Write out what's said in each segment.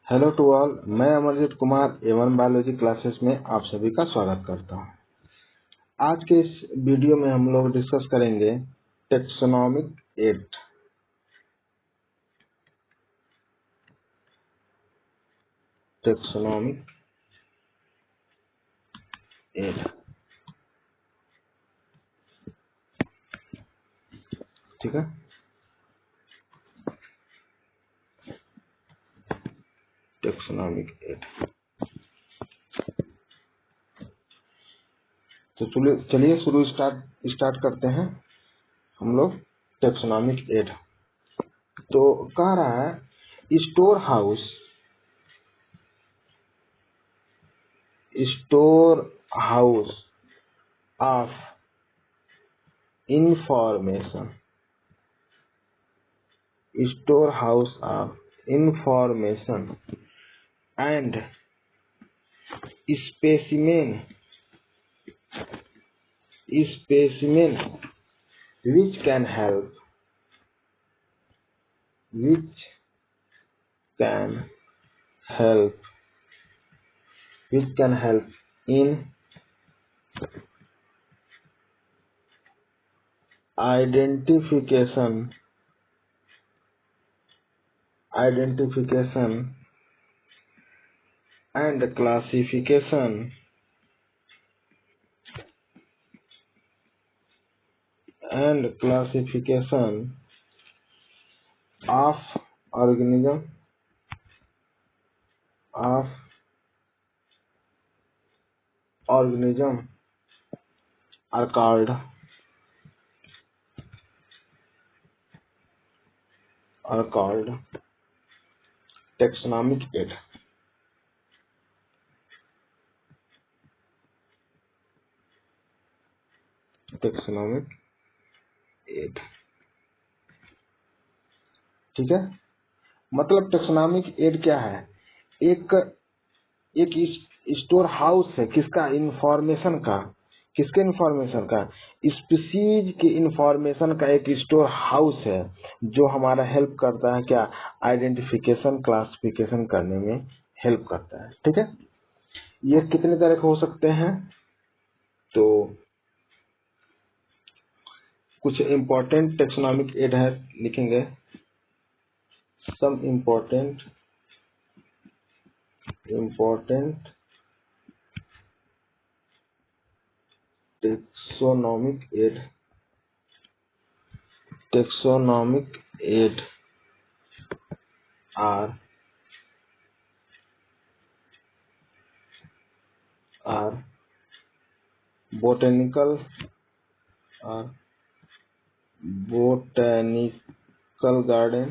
Hello to all, मैं Amarjeet Kumar A1 biology classes में आप सभी का स्वागत करता हूं। आज के इस वीडियो में हम लोग डिस्कस करेंगे टेक्सोनॉमिक एड। टेक्सोनॉमिक एड, ठीक है। टेक्सोनॉमिक एड, तो चलिए शुरू स्टार्ट करते हैं हम लोग। टेक्सोनॉमिक एड तो कह रहा है store house of information, storehouse of information and specimen which can help in identification and classification of organism are called taxonomic aid। Taxonomic aid, ठीक है। मतलब टेक्सोनॉमिक एड क्या है? एक स्टोर हाउस है किसका? इंफॉर्मेशन का। किसके इंफॉर्मेशन का? स्पीसीज के इंफॉर्मेशन का एक स्टोर हाउस है जो हमारा हेल्प करता है क्या? आइडेंटिफिकेशन, क्लासिफिकेशन करने में हेल्प करता है, ठीक है। ये कितने तरह के हो सकते हैं? तो कुछ इम्पोर्टेंट टेक्सोनॉमिक एड है, लिखेंगे some important taxonomic aid are botanical garden,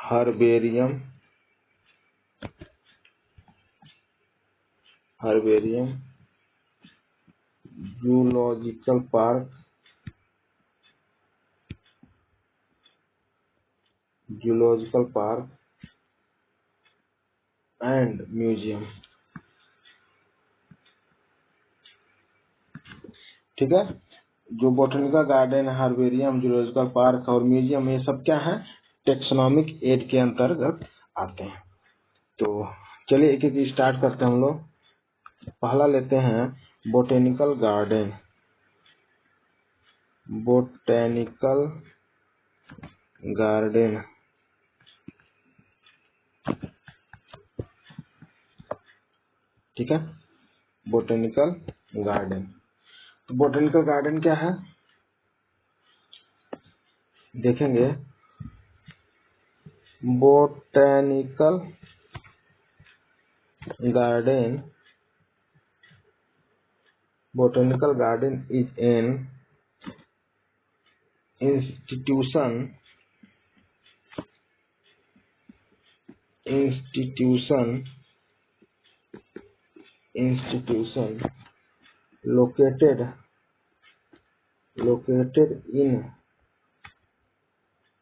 herbarium, zoological park and museum, ठीक है। जो botanical garden, herbarium, zoological park और म्यूजियम, ये सब क्या है? टेक्सोनॉमिक एड के अंतर्गत आते हैं। तो चलिए एक एक स्टार्ट करते हैं हम लोग। पहला लेते हैं बोटेनिकल गार्डन। ठीक है, बोटेनिकल गार्डन। तो बोटेनिकल गार्डन क्या है देखेंगे। Botanical garden is an institution located in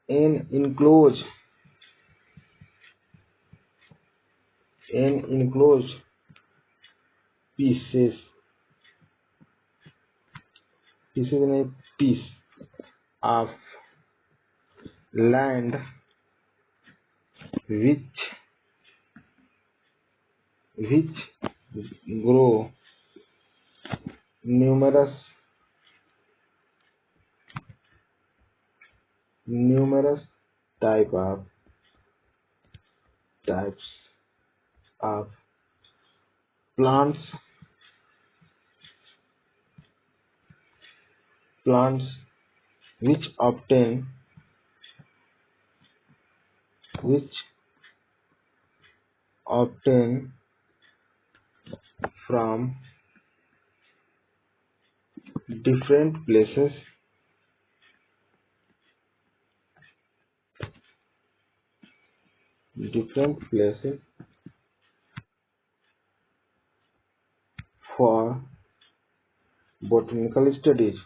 an enclosed pieces of land which grow numerous types of plants which obtain from different places for botanical studies.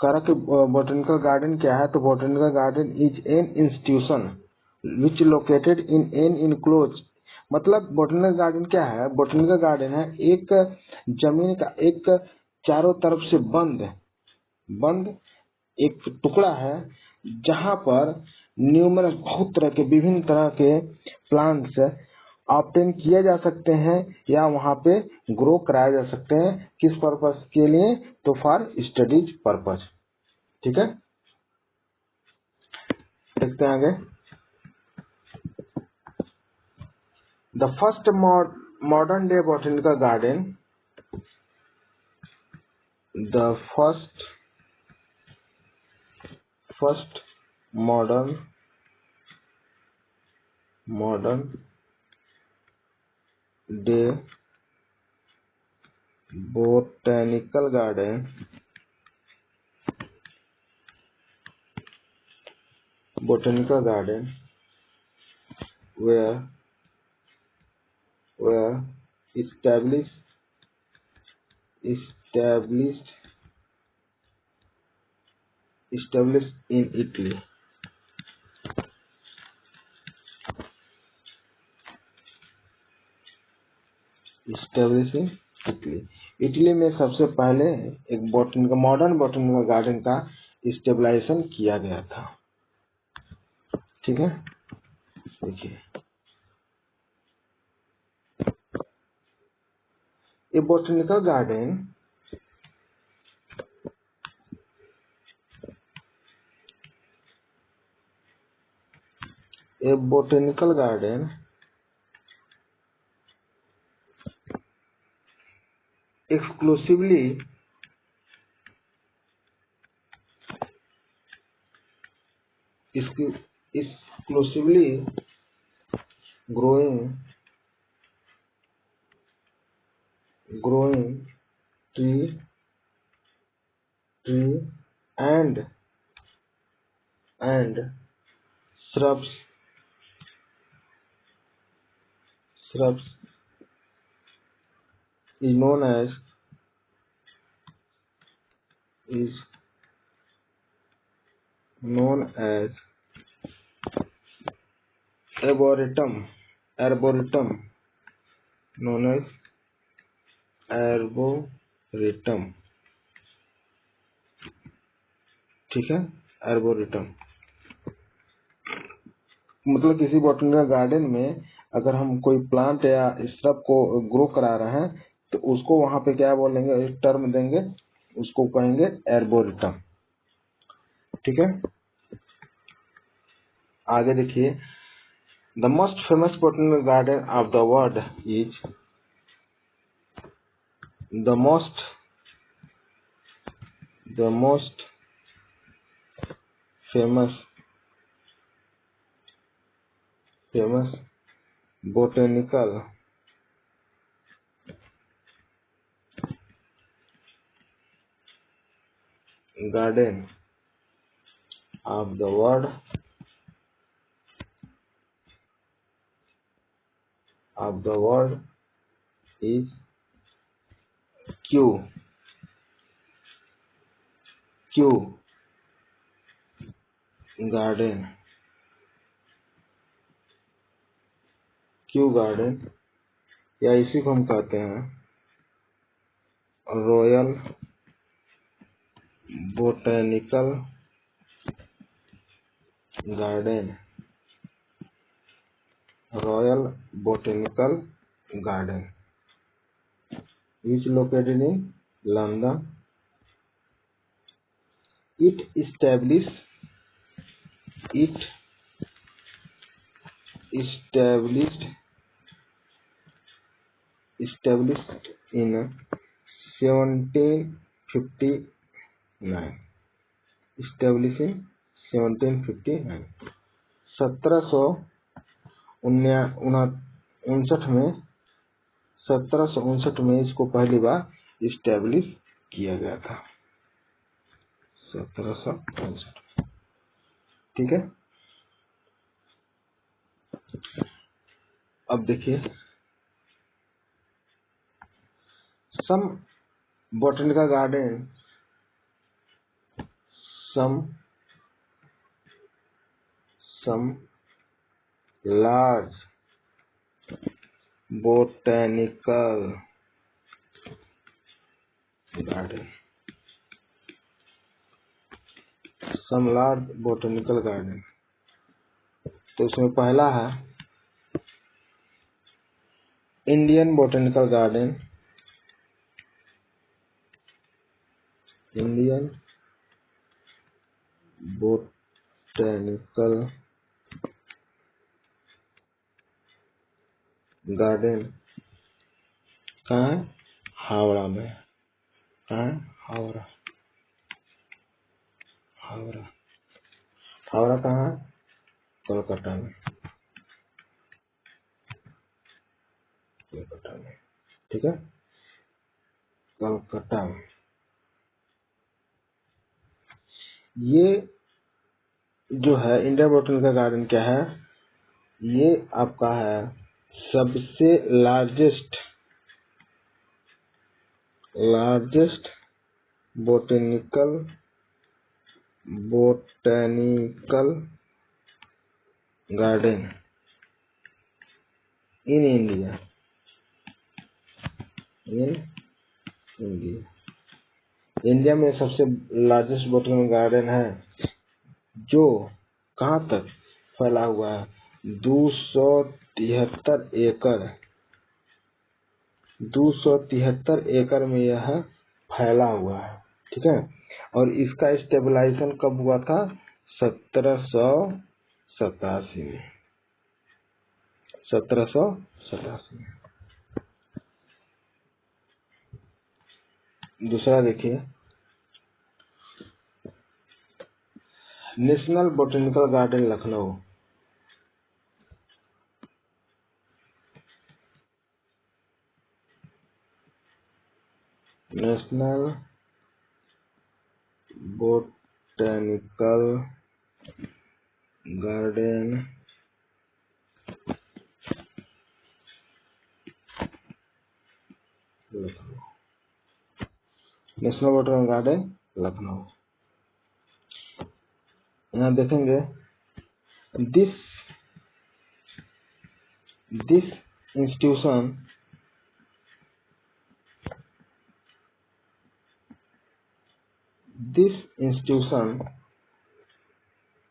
करा कि botanical garden क्या है, तो botanical garden is an institution which located in an enclose. मतलब botanical garden क्या है, botanical garden है एक जमीन का एक चारों तरफ से बंद एक टुकड़ा है जहां पर न्यूमरस बहुत तरह के विभिन्न तरह के प्लांट्स ऑब्टेन किए जा सकते हैं या वहां पे ग्रो कराए जा सकते हैं। किस पर्पस के लिए, तो फॉर स्टडीज पर्पस। ठीक है, देखते हैं आगे। The first modern day botanical garden, the first modern day botanical garden were established in Italy. Italy में सबसे पहले एक मॉडर्न बॉटनिकल गार्डन का स्टेबलाइजेशन किया गया था। ठीक है, देखिए ये botanical garden exclusively growing tree and shrubs is known as arboretum known as arboretum। ठीक है, arboretum मतलब किसी बॉटनिकल गार्डन में अगर हम कोई प्लांट या श्रब को ग्रो करा रहे हैं तो उसको वहां पे क्या बोलेंगे, एक टर्म देंगे, उसको कहेंगे एर्बोरिटम। ठीक है, आगे देखिए। The most famous botanical garden of the world is the most famous botanical garden of the world is Kew Garden Q garden, या इसी को हम कहते हैं royal botanical garden, royal botanical garden which located in London. It established in 1759, established in 1759, 1759 में इसको पहली बार establish किया गया था, 1759। ठीक है, अब देखिए सम botanical garden, some large botanical garden, some large botanical garden. तो इसमें पहला है Indian botanical garden, Indian botanical garden कहाँ है? हावड़ा में। कहाँ है? हावड़ा। हावड़ा, हावड़ा कहाँ है? कोलकाता में, कोलकाता में। ठीक है, कोलकाता में। ये जो है इंडियन बोटेनिकल गार्डन क्या है? ये आपका है सबसे largest botanical garden in India, India में सबसे लार्जेस्ट बोटेनिकल गार्डन है जो कहाँ तक फैला हुआ है? 273 एकड़, 273 एकड़ में यह फैला हुआ है। ठीक है, और इसका स्टेबलाइजेशन कब हुआ था? 1787 में, 1787 में। दूसरा देखिए national botanical garden Lucknow, national botanical garden Lucknow, national botanical garden Lucknow. यहाँ देखेंगे this institution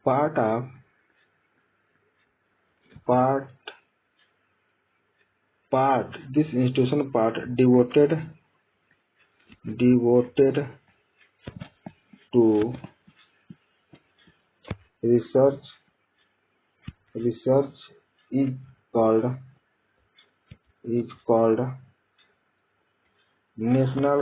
part devoted to research is called National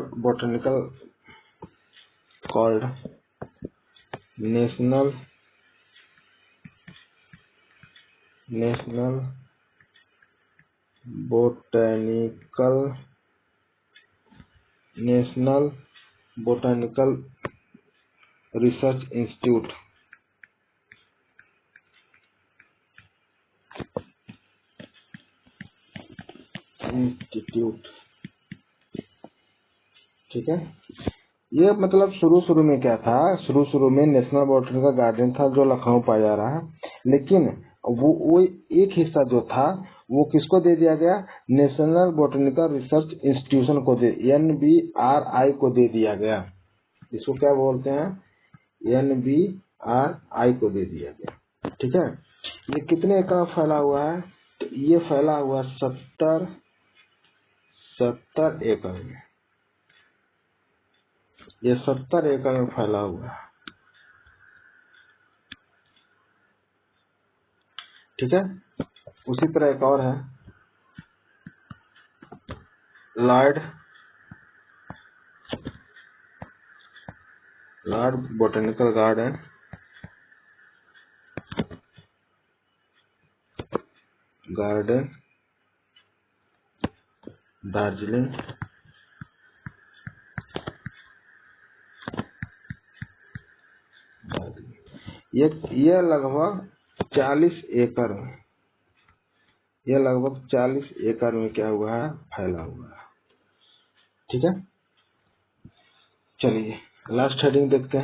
Botanical Research Institute। ठीक है, ये मतलब शुरू में क्या था? शुरू में नेशनल बोटेनिकल गार्डन था जो लखनऊ पाया जा रहा है, लेकिन वो एक हिस्सा जो था वो किसको दे दिया गया? नेशनल बोटेनिकल रिसर्च इंस्टीट्यूशन को NBRI को दे दिया गया। इसको क्या बोलते हैं? NBRI को दे दिया गया। ठीक है, ये कितने एकड़ में फैला हुआ है? तो ये फैला हुआ 70 एकड़ में। ये 70 एकड़ में फैला हुआ है। ठीक है, उसी तरह एक और है, लॉर्ड बोटेनिकल गार्डन, दार्जिलिंग। ये लगभग 40 एकड़ में, ये लगभग 40 एकड़ में क्या हुआ है? फैला हुआ है। ठीक है, चलिए लास्ट हेडिंग देखते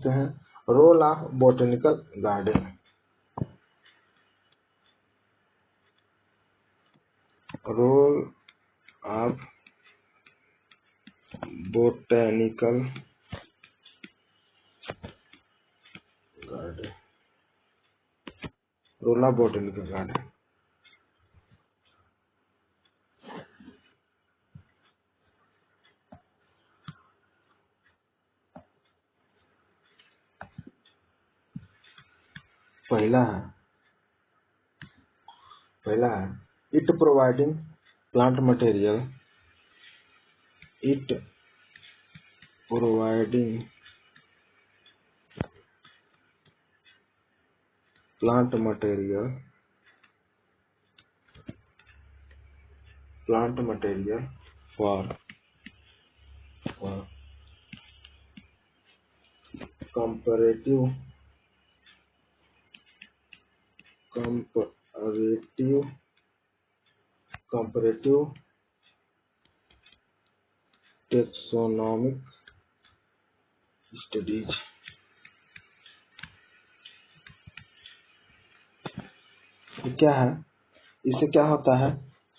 हैं। Role of botanical garden. Role of botanical garden. Role of botanical garden. पहला है it providing plant material. It providing plant material for comparative taxonomic studies। ये क्या है? इससे क्या होता है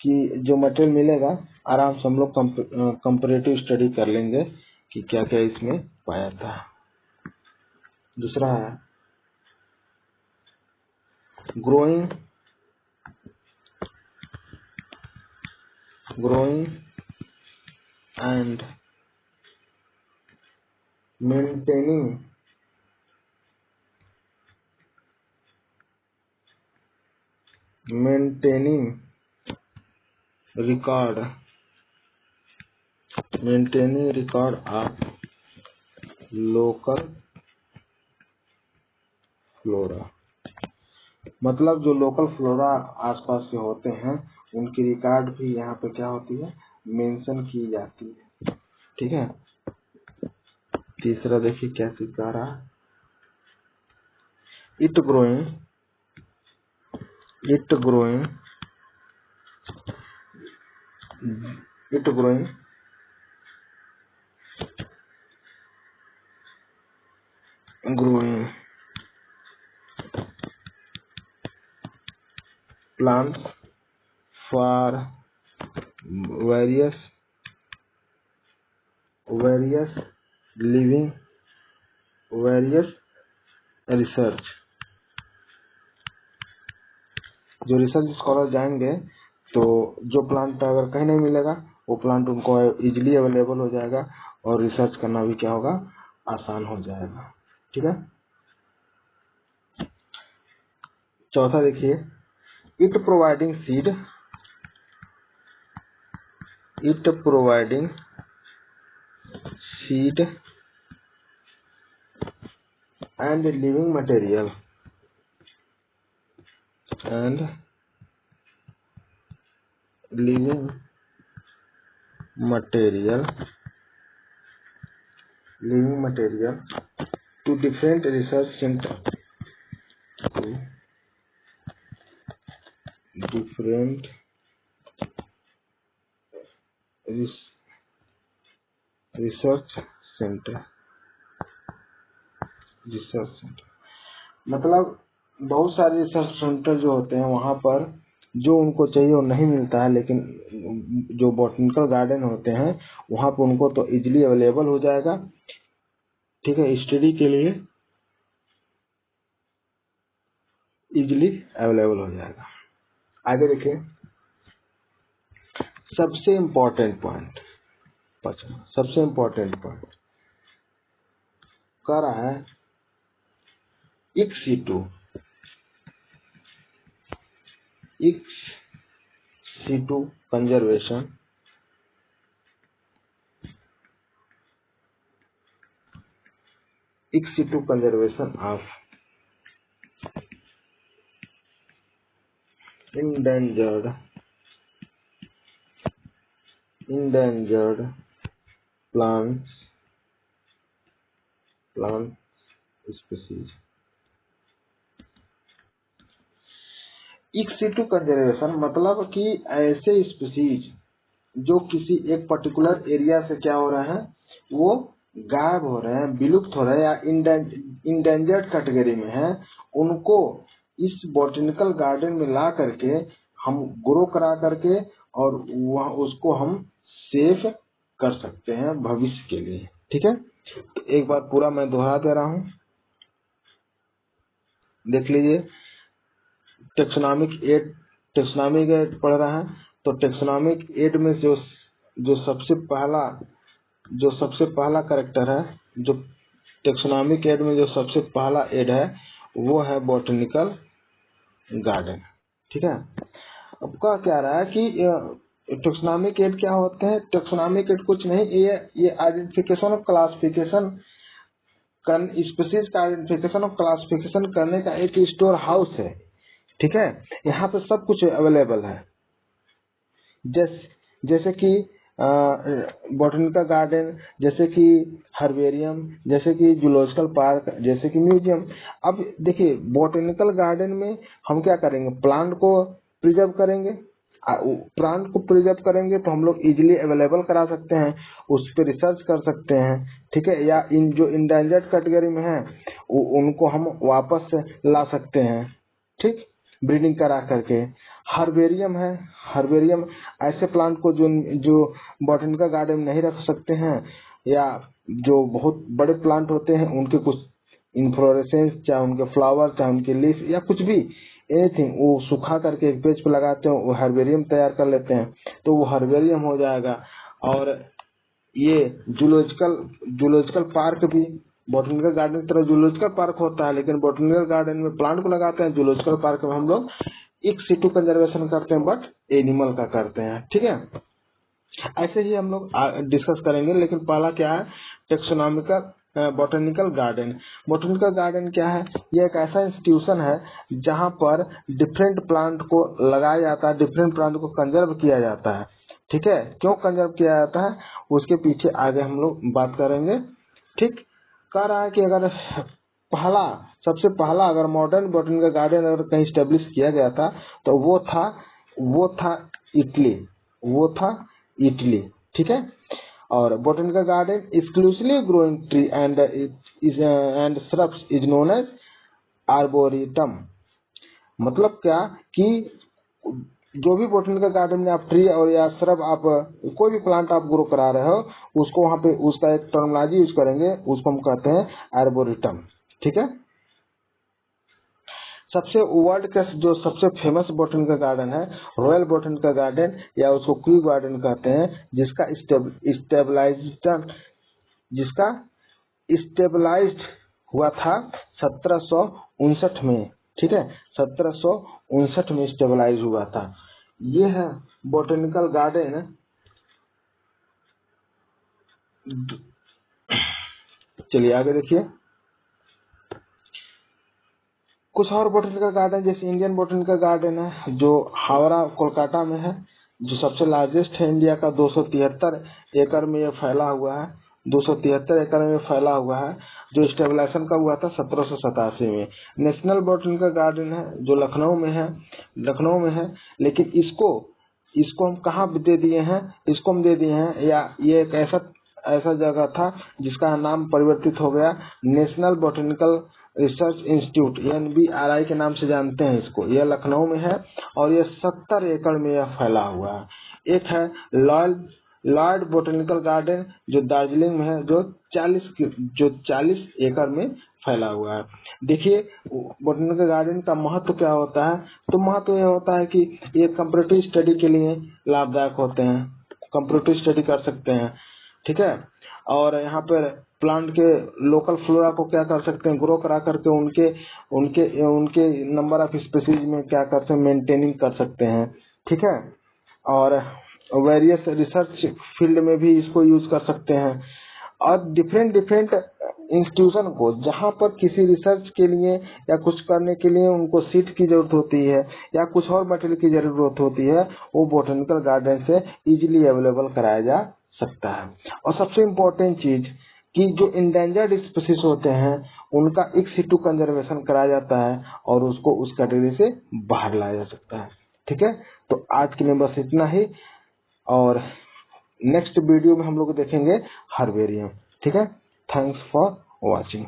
कि जो मटेरियल मिलेगा आराम से हम लोग कंपैरेटिव स्टडी कर लेंगे कि क्या क्या इसमें पाया था। दूसरा है growing and maintaining record of local flora। मतलब जो लोकल फ्लोरा आसपास के होते हैं उनकी रिकॉर्ड भी यहाँ पे क्या होती है? मेंशन की जाती है। ठीक है, तीसरा देखिए क्या चीज कह रहा है? It growing plants for various research। जो रिसर्च स्कॉलर जाएंगे तो जो प्लांट अगर कहीं नहीं मिलेगा वो प्लांट उनको इजीली अवेलेबल हो जाएगा और रिसर्च करना भी क्या होगा? आसान हो जाएगा। ठीक है, चौथा देखिए it providing seed and living material to different research center research centre. मतलब बहुत सारे रिसर्च सेंटर जो होते हैं वहाँ पर जो उनको चाहिए वो नहीं मिलता है, लेकिन जो बॉटनिकल गार्डन होते हैं वहाँ पर उनको तो इजीली अवेलेबल हो जाएगा। ठीक है, स्टडी के लिए इजीली अवेलेबल हो जाएगा। आगे देखिए, सबसे इम्पोर्टेंट पॉइंट, सबसे इम्पोर्टेंट पॉइंट कह रहा है in situ conservation of endangered plant species। In situ conservation मतलब कि ऐसे स्पीसीज जो किसी एक पर्टिकुलर एरिया से क्या हो रहे हैं, वो गायब हो रहे हैं, विलुप्त हो रहे हैं या इंडेंजर्ड कैटेगरी में हैं, उनको इस बॉटनिकल गार्डन में ला करके हम ग्रो करा करके और वह उसको हम सेफ कर सकते हैं भविष्य के लिए। ठीक है, तो एक बार पूरा मैं दोहरा दे रहा हूँ, देख लीजिए। टेक्सोनॉमिक एड पढ़ रहा है, तो टेक्सोनॉमिक एड में जो सबसे पहला कैरेक्टर है, जो टेक्सोनॉमिक एड में जो सबसे पहला एड है वो है बॉटनिकल गार्डन। ठीक है, अब क्या रहा है कि टेक्सोनॉमिक एड क्या होते हैं। टेक्सोनॉमिक एड कुछ नहीं, ये आइडेंटिफिकेशन और क्लासिफिकेशन स्पीशीज का आइडेंटिफिकेशन और क्लासिफिकेशन करने का एक स्टोर हाउस है। ठीक है, यहाँ पे सब कुछ अवेलेबल है, जैसे कि बॉटनिकल गार्डन, जैसे कि हर्बेरियम, जैसे कि जूलॉजिकल पार्क, जैसे कि म्यूजियम। अब देखिए, बॉटनिकल गार्डन में हम क्या करेंगे, प्लांट को प्रिजर्व करेंगे। तो हम लोग इजीली अवेलेबल करा सकते हैं, उस पर रिसर्च कर सकते हैं। ठीक है, या इन जो इंडेंजर्ड कैटेगरी में है उनको हम वापस ला सकते हैं, ठीक, ब्रीडिंग करा करके। हर्बेरियम है, हर्बेरियम ऐसे प्लांट को जो बॉटनिकल गार्डन में नहीं रख सकते हैं, या जो बहुत बड़े प्लांट होते हैं उनके कुछ इन्फ्लोरेसेंस, चाहे उनके फ्लावर, चाहे उनके लीफ या कुछ भी एनीथिंग, वो सुखा करके एक पेज पे लगाते हैं, वो हर्बेरियम तैयार कर लेते हैं, तो वो हर्बेरियम हो जाएगा। और ये जूलॉजिकल पार्क भी बॉटनिकल गार्डन की तरह जूलॉजिकल पार्क होता है, लेकिन बॉटनिकल गार्डन में प्लांट को लगाते हैं, जूलॉजिकल पार्क में हम लोग इक सीटू कंजर्वेशन करते हैं, बट एनिमल का करते हैं। ठीक है, ऐसे ही हम लोग डिस्कस करेंगे, लेकिन पहला क्या है, taxonomical botanical garden. Botanical garden क्या है, ये एक ऐसा इंस्टीट्यूशन है जहाँ पर डिफरेंट प्लांट को लगाया जाता है, डिफरेंट प्लांट को कंजर्व किया जाता है। ठीक है, क्यों कंजर्व किया जाता है उसके पीछे आगे हम लोग बात करेंगे। ठीक, कह रहा है कि अगर सबसे पहला अगर मॉडर्न बॉटनिकल गार्डन अगर कहीं स्टेब्लिश किया गया था तो वो था इटली। ठीक है, और botanical garden exclusively growing tree and shrubs is known as arboretum. मतलब क्या कि जो भी बॉटनिकल गार्डन में आप ट्री और या श्रब, आप कोई भी प्लांट आप ग्रो करा रहे हो, उसको वहां पे उसका एक टर्मिनोलॉजी यूज करेंगे, उसको हम कहते हैं आर्बोरिटम। ठीक है, सबसे वर्ल्ड का जो सबसे फेमस बॉटनिकल गार्डन है रॉयल बॉटनिकल गार्डन, या उसको क्यू गार्डन कहते हैं, जिसका स्टेबलाइज्ड हुआ था 1759 में। ठीक है, 1759 में स्टेबलाइज हुआ था। ये है बॉटनिकल गार्डन। चलिए आगे देखिए, कुछ और बॉटनिकल गार्डन, जैसे इंडियन बॉटनिकल गार्डन है जो हावड़ा कोलकाता में है, जो सबसे लार्जेस्ट है इंडिया का। 273 एकड़ में ये फैला हुआ है, 273 एकड़ में फैला हुआ है, जो स्टेबलाइजेशन का हुआ था 1787 में। नेशनल बॉटनिकल गार्डन है जो लखनऊ में है, लेकिन इसको हम कहाँ दे दिए हैं, या ये एक ऐसा जगह था जिसका नाम परिवर्तित हो गया national botanical research institute NBRI के नाम से जानते हैं इसको। यह लखनऊ में है और यह 70 एकड़ में यह फैला हुआ है। एक है लॉयड बोटेनिकल गार्डन जो दार्जिलिंग में है, जो 40 एकड़ में फैला हुआ है। देखिए बोटेनिकल गार्डन का महत्व क्या होता है, तो महत्व यह होता है कि ये कंपैरेटिव स्टडी के लिए लाभदायक होते हैं, कंपैरेटिव स्टडी कर सकते हैं, ठीक है। और यहाँ पर प्लांट के लोकल फ्लोरा को क्या कर सकते हैं, ग्रो करा करके उनके नंबर ऑफ स्पीसीज में क्या कर सकते हैं, मेंटेनिंग कर सकते हैं, ठीक है। और वेरियस रिसर्च फील्ड में भी इसको यूज कर सकते हैं। और डिफरेंट इंस्टीट्यूशन को जहाँ पर किसी रिसर्च के लिए या कुछ करने के लिए उनको सीट की जरूरत होती है या कुछ और मटेरियल की जरूरत होती है, वो बोटेनिकल गार्डन से इजीली अवेलेबल कराया जा सकता है। और सबसे इम्पोर्टेंट चीज कि जो इंडेंजर्ड स्पीसीज होते हैं उनका इन सिटू कंजर्वेशन कराया जाता है और उसको उस कैटेगरी से बाहर लाया जा सकता है, ठीक है। तो आज के लिए बस इतना ही, और नेक्स्ट वीडियो में हम लोग देखेंगे हर्बेरियम, ठीक है। Thanks for watching.